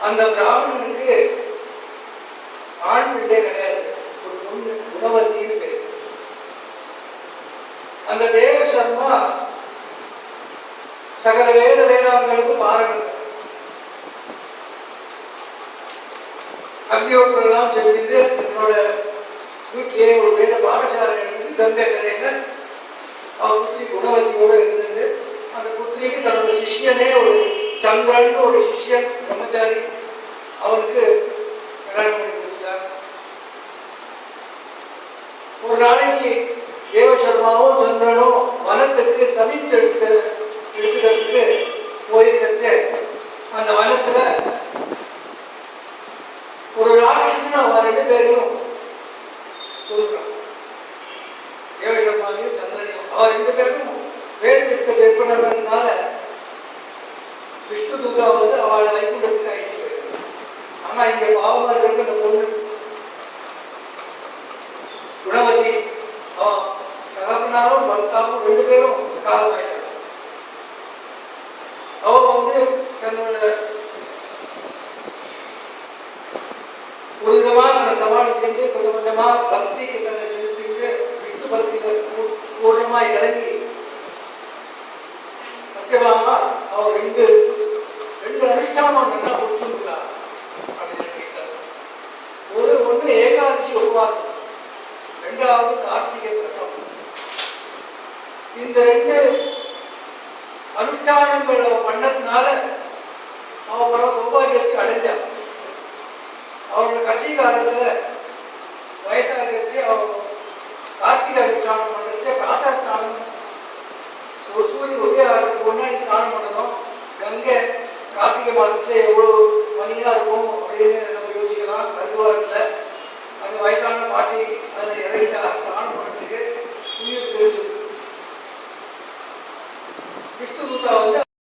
அந்த பிராமணனுக்கு ஆண் பிள்ளை கிடையாது, ஒரு பொண்ணு குணவத்தின்னு பேர். அந்த தேவ சர்மா சகல வேதாங்களுக்கு பாரங்கள் அக்னியோத்திரம் செஞ்சுட்டு என்னோட வீட்டிலேயே ஒரு வேத பாடசாலை எடுத்து கங்கை கரையில அவர் புத்திரி குணவத்தியோடு இருந்துட்டு அந்த புத்திரிக்கு தன்னோட சிஷியனே ஒரு சந்திரன் ஒரு சிஷியன் பிரம்மச்சாரி அவருக்கு கல்யாணம் பண்ணி கொடுத்துட்டார். ஒரு நாளைக்கு தேவசர்மாவும் சந்திரனும் வனத்துக்கு சமித்து எடுத்துக்கிறதுக்கு போயிருக்க அந்த வனத்துல ஒரு ராட்சசன் அவன் 2 பேரும் சொல்றான். தேவசர்மாவையும் சந்திரனையும் அவர் 2 பேரும் வேறு வித்த விற்பனர்களால விஷ்ணு தூதா வந்து அவளை வைகுண்டத்துக்கு அழைத்து போயிடும். ஆனா இங்க பாவமா இருக்கிறது அந்த பொண்ணு குணவதி. அவன் தகப்பனாரும் பர்த்தாவும் 2 பேரும் காலமாயிட்டாங்க. அவ வந்து தன்னோட ஒரு விதமா தன்னை சமாளிச்சுட்டு கொஞ்சம் கொஞ்சமா பக்திக்கு தன்னை செலுத்திட்டு விஷ்ணு பக்தியில பூர்ணமா இறங்கி சத்தியபாமா அவர் 2 அனுஷ்டானம் நல்லா கொடுத்துருக்கிறார் அப்படின்னு. ஒன்று ஏகாதசி உபவாசம், 2வது கார்த்திகை விரதம். இந்த 2 அனுஷ்டானங்களை பண்ணதுனால அவன் சௌபாகியத்தை அடைஞ்சான். அவரோட கடைசி காலத்துல வயசாகிடுச்சு. அவர் கார்த்திகை அனுஷ்டானம் பண்ணிச்சு. பிராத்தா ஸ்நானம் ஒரு சூரியன் உதயத்துக்கு முன்னாடி ஸ்நானம் பண்ணணும். கங்கை கார்த்திகை மாதத்துல எவ்வளவு மணியா இருக்கும் அப்படின்னு